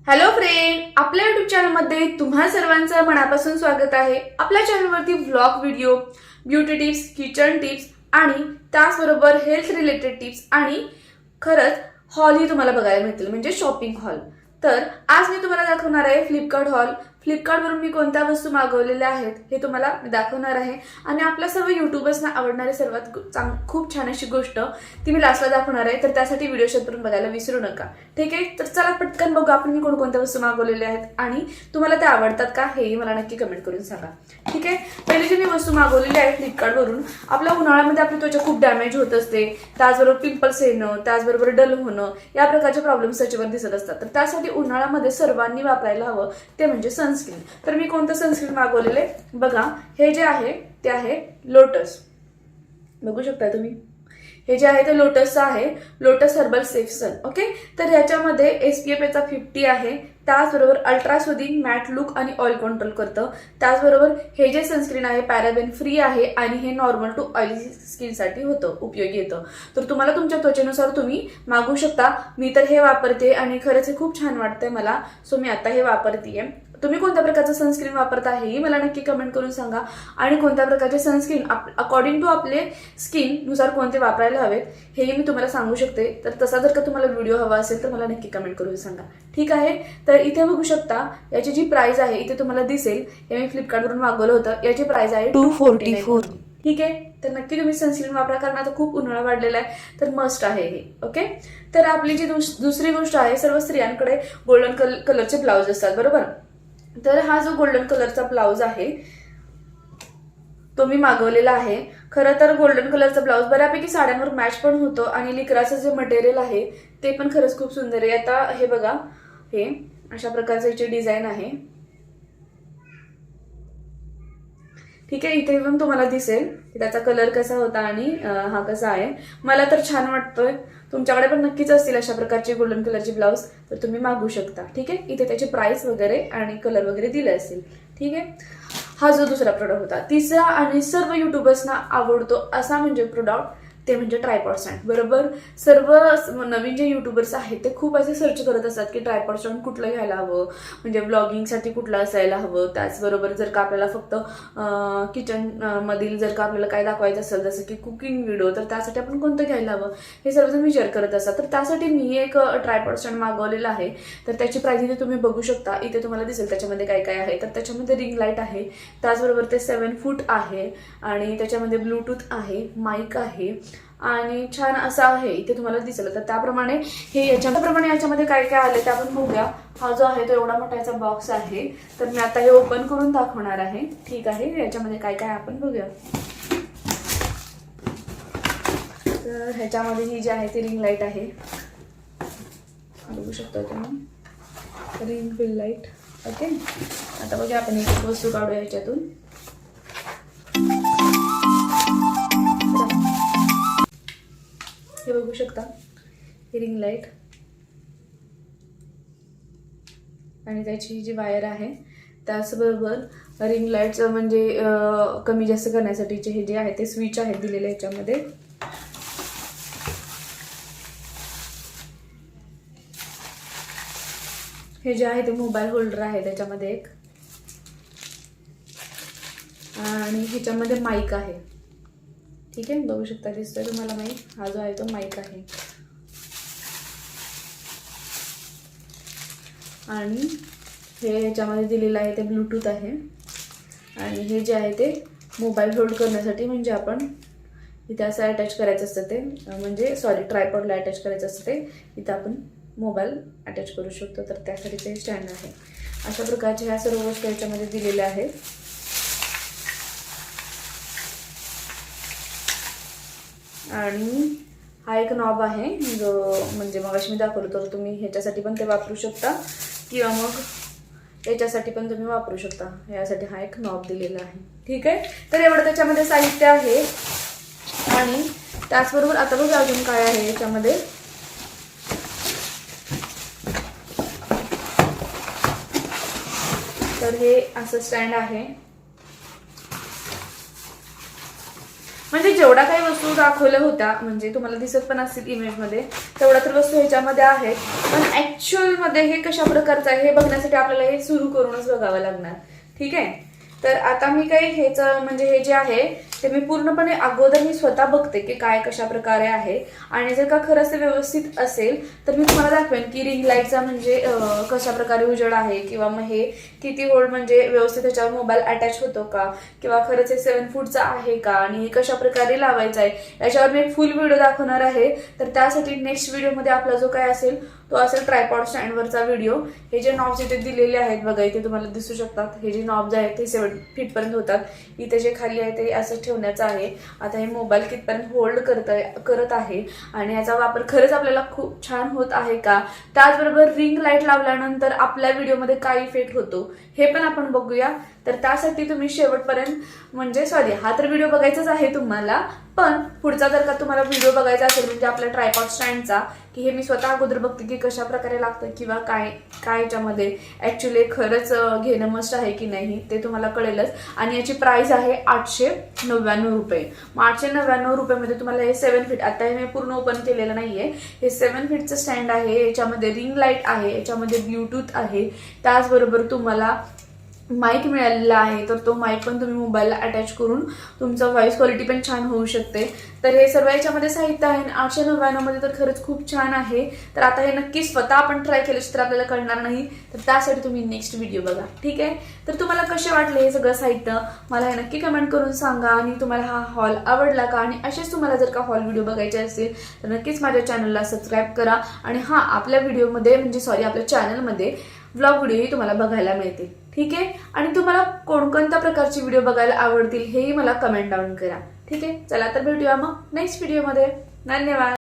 Hello friend, आपल्या YouTube चॅनलमध्ये तुम्हा सर्वांचं मनापासून स्वागत आहे। आपल्या चॅनलवरती vlog video, beauty tips, kitchen tips आणि त्याचबरोबर हेल्थ रिलेटेड टिप्स आणि खरंच हॉल ही तुम्हाला बघायला मिळतील, म्हणजे शॉपिंग हॉल। तर आज मी तुम्हाला दाखवणार आहे फ्लिपकार्ट हॉल। फ्लिपकार्टवरून मी कोणत्या वस्तू मागवलेल्या आहेत हे तुम्हाला दाखवणार आहे आणि आपल्या सर्व युट्यूबर्सना आवडणारी सर्वात खूप छान अशी गोष्ट ती मी लास्टला दाखवणार आहे। तर त्यासाठी व्हिडिओ शेअर बघायला विसरू नका, ठीक आहे। तर चला पटकन बघू आपण मी कोणकोणत्या वस्तू मागवलेल्या आहेत आणि तुम्हाला त्या आवडतात का हेही मला नक्की कमेंट करून सांगा, ठीक आहे। पहिली जी मी वस्तू मागवलेली आहे फ्लिपकार्टवरून, आपल्या उन्हाळ्यामध्ये आपली त्वचा खूप डॅमेज होत असते, त्याचबरोबर पिंपल्स येणं, त्याचबरोबर डल होणं, या प्रकारचे प्रॉब्लेम्स त्याच्यावर दिसत असतात। तर त्यासाठी उन्हाळ्यामध्ये सर्वांनी वापरायला हवं ते म्हणजे सनस्क्रीन। तर मी कोणतं सनस्क्रीन मागवलेले बघा, हे जे आहे ते आहे लोटस, बघू शकता तुम्ही। हे जे आहे ते लोटसचं आहे, लोटस हर्बल सेफ सन, ओके। तर ह्याच्यामध्ये SPF याचा 50 आहे, त्याचबरोबर अल्ट्रा सुदिंग मॅट लुक आणि ऑइल कंट्रोल करतं। त्याचबरोबर हे जे सनस्क्रीन आहे पॅराबेन फ्री आहे आणि हे नॉर्मल टू ऑइली स्किनसाठी होतं, उपयोगी येतं। तर तुम्हाला तुमच्या त्वचेनुसार तुम्ही मागवू शकता। मी तर हे वापरते आणि खरंच हे खूप छान वाटतंय मला, सो मी आता हे वापरतेय। तुम्ही कोणत्या प्रकारचं सनस्क्रीन वापरता हेही मला नक्की कमेंट करून सांगा आणि कोणत्या प्रकारचे सनस्क्रीन अकॉर्डिंग टू आपले स्किन नुसार कोणते वापरायला हवेत हेही मी तुम्हाला सांगू शकते। तर तसा जर का तुम्हाला व्हिडिओ हवा असेल तर मला नक्की कमेंट करून सांगा, ठीक आहे। तर इथे बघू शकता याची जी प्राइस आहे इथे तुम्हाला दिसेल, हे मी फ्लिपकार्टवरून मागवलं होतं, याची प्राइस आहे 244, ठीक आहे। तर नक्की तुम्ही सनस्क्रीन वापरा, कारण आता खूप उन्हाळा वाढलेला आहे, तर मस्ट आहे हे, ओके। तर आपली जी दुसरी गोष्ट आहे, सर्व स्त्रियांकडे गोल्डन कलरचे ब्लाउज असतात, बरोबर। तर हा जो गोल्डन कलरचा ब्लाउज आहे तो मी मागवलेला आहे। खरं तर गोल्डन कलरचा ब्लाउज बऱ्यापैकी साड्यांवर मॅच पण होतो आणि लिक्राचं जे मटेरियल आहे ते पण खरंच खूप सुंदर आहे। आता हे बघा, हे अशा प्रकारची याची डिझाईन आहे, ठीक आहे। इथे पण तुम्हाला दिसेल की त्याचा कलर कसा होता आणि हा कसा आहे। मला तर छान वाटतोय, तुमच्याकडे पण नक्कीच असतील अशा प्रकारचे गोल्डन कलरचे ब्लाउज, तर तुम्ही मागवू शकता, ठीक आहे। इथे त्याची प्राइस वगैरे आणि कलर वगैरे दिले असेल, ठीक आहे। हा जो दुसरा प्रोडक्ट होता, तिसरा आणि सर्व युट्यूबर्सना आवडतो असा म्हणजे प्रोडक्ट ते म्हणजे ट्रायपॉड स्टँड, बरोबर। सर्व नवीन जे युट्यूबर्स आहेत ते खूप असे सर्च करत असतात की ट्रायपॉड स्टँड कुठलं घ्यायला हवं, म्हणजे ब्लॉगिंगसाठी कुठलं असायला हवं। त्याचबरोबर जर का आपल्याला फक्त किचन मधील जर का आपल्याला काय दाखवायचं असेल, जसं की कुकिंग व्हिडिओ, तर त्यासाठी आपण कोणतं घ्यायला हवं हे सर्वजण विचार करत असतात। तर त्यासाठी मी एक ट्रायपॉड स्टँड मागवलेला आहे। तर त्याची प्राइस इथे तुम्ही बघू शकता, इथे तुम्हाला दिसेल त्याच्यामध्ये काय काय आहे। तर त्याच्यामध्ये रिंग लाईट आहे, त्याचबरोबर ते 7 फूट आहे आणि त्याच्यामध्ये ब्लूटूथ आहे, माईक आहे आणि छान असं आहे, इथे तुम्हाला दिसेल। तर त्याप्रमाणे याच्यामध्ये काय काय आले ते आपण बघूया। हा जो आहे तो एवढा मोठा याचा बॉक्स आहे, तर मी आता हे ओपन करून दाखवणार आहे, ठीक आहे। याच्यामध्ये काय काय आपण बघूया। तर ह्याच्यामध्ये ही जी आहे ती रिंग लाईट आहे, बघू शकता तुम्ही, रिंग बिल लाईट, ओके। आता बघूया आपण एक वस्तू काढूया ह्याच्यातून। हे बघू शकता, ही रिंग लाईट आणि त्याची जी वायर आहे, त्याचबरोबर रिंग लाईटचं म्हणजे कमी जास्त करण्यासाठीचे हे जे आहे ते स्विच आहेत दिलेले ह्याच्यामध्ये। हे जे आहे ते मोबाईल होल्डर आहे त्याच्यामध्ये एक, आणि ह्याच्यामध्ये माईक आहे, ठीक आहे। बघू शकता, दिसतोय तुम्हाला माईक, हा जो आहे तो माईक आहे। आणि हे ह्याच्यामध्ये दिलेलं आहे ते ब्लूटूथ आहे आणि हे जे आहे ते मोबाईल होल्ड करण्यासाठी, म्हणजे आपण इथे असं अटॅच करायचं असतं ते, म्हणजे ट्रायपॉडला अटॅच करायचं असतं ते, इथं आपण मोबाईल अटॅच करू शकतो। तर त्यासाठी ते स्टँड आहे। अशा प्रकारच्या ह्या सर्व गोष्टी याच्यामध्ये दिलेल्या आहेत। आणि हा एक नॉब आहे, जो म्हणजे मग मी दाखवलं, तर तुम्ही ह्याच्यासाठी पण ते वापरू शकता किंवा मग याच्यासाठी पण तुम्ही वापरू शकता। यासाठी हा एक नॉब दिलेला आहे, ठीक आहे। तर एवढं त्याच्यामध्ये साहित्य आहे आणि त्याचबरोबर आता बघा अजून काय आहे याच्यामध्ये। तर हे असं स्टँड आहे म्हणजे जेवढा काही वस्तू दाखवल्या होत्या म्हणजे तुम्हाला दिसत पण असतील इमेजमध्ये तेवढा तर वस्तू ह्याच्यामध्ये आहेत, पण ऍक्च्युअल मध्ये हे कशा प्रकारचं आहे हे बघण्यासाठी आपल्याला हे सुरू करूनच बघावं लागणार. ठीक आहे, तर आता मी काही हेच म्हणजे हे जे आहे ते मी पूर्णपणे अगोदर मी स्वतः बघते की काय कशा प्रकारे आहे, आणि जर का खरंच ते व्यवस्थित असेल तर मी तुम्हाला दाखवेन की रिंग लाईटचा म्हणजे कशा प्रकारे उजेड आहे, किंवा मग हे किती वोल्ट म्हणजे व्यवस्थित त्याच्यावर मोबाईल अटॅच होतो का, किंवा खरंच हे 7 फूटचा आहे का, आणि हे कशा प्रकारे लावायचं आहे याच्यावर मी एक फुल व्हिडिओ दाखवणार आहे. तर त्यासाठी नेक्स्ट व्हिडिओमध्ये आपला जो काय असेल तो असेल ट्रायपॉड स्टँडवरचा व्हिडिओ. हे जे नॉब्स इथे दिलेले आहेत बघा, इथे तुम्हाला दिसू शकतात. हे जे नॉब्स आहेत ते 7 फीट पर्यंत होतात. इथे जे खाली आहे ते असं ठेवण्याचं आहे. आता हे मोबाईल कितपर्यंत होल्ड करत आहे आणि याचा वापर खरंच आपल्याला खूप छान होत आहे का, त्याचबरोबर रिंग लाईट लावल्यानंतर आपल्या व्हिडिओमध्ये काय इफेक्ट होतो हे पण आपण बघूया. तर त्यासाठी तुम्ही शेवटपर्यंत म्हणजे हा तर व्हिडिओ बघायचाच आहे तुम्हाला, पण पुढचा जर का तुम्हाला व्हिडिओ बघायचा असेल म्हणजे आपल्या ट्रायपॉड स्टँडचा, की हे मी स्वतः अगोदर बघते की कशा प्रकारे लागतं किंवा काय काय याच्यामध्ये ऍक्च्युअली खरंच घेणं मस्ट आहे की नाही ते तुम्हाला कळेलच. आणि याची प्राइस आहे 899 रुपये. मग 899 रुपयामध्ये तुम्हाला हे 7 फीट, आता हे मी पूर्ण ओपन केलेलं नाहीये, हे 7 फीटचं स्टँड आहे. याच्यामध्ये रिंग लाईट आहे, याच्यामध्ये ब्ल्यूटूथ आहे, त्याचबरोबर तुम्हाला माईक मिळालेला आहे. तर तो माईक पण तुम्ही मोबाईलला अटॅच करून तुमचं व्हॉइस क्वालिटी पण छान होऊ शकते. तर हे सर्व याच्यामध्ये साहित्य आहे. 899 मध्ये तर खरंच खूप छान आहे. तर आता हे नक्की स्वतः आपण ट्राय केलं तर आपल्याला कळणार नाही, तर त्यासाठी तुम्ही नेक्स्ट व्हिडिओ बघा. ठीक आहे, तर तुम्हाला कसे वाटले हे सगळं साहित्य मला हे नक्की कमेंट करून सांगा. आणि तुम्हाला हा हॉल आवडला का, आणि असेच तुम्हाला जर का हॉल व्हिडिओ बघायचे असतील तर नक्कीच माझ्या चॅनलला सबस्क्राईब करा. आणि आपल्या व्हिडिओमध्ये म्हणजे आपल्या चॅनलमध्ये व्लॉग व्हिडिओही तुम्हाला बघायला मिळतील. ठीक आहे, आणि तुम्हाला कोणकोणत्या प्रकारचे व्हिडिओ बघायला आवडतील हेही मला कमेंट डाऊन करा. ठीक आहे, चला तर भेटूया मग नेक्स्ट व्हिडिओमध्ये. धन्यवाद.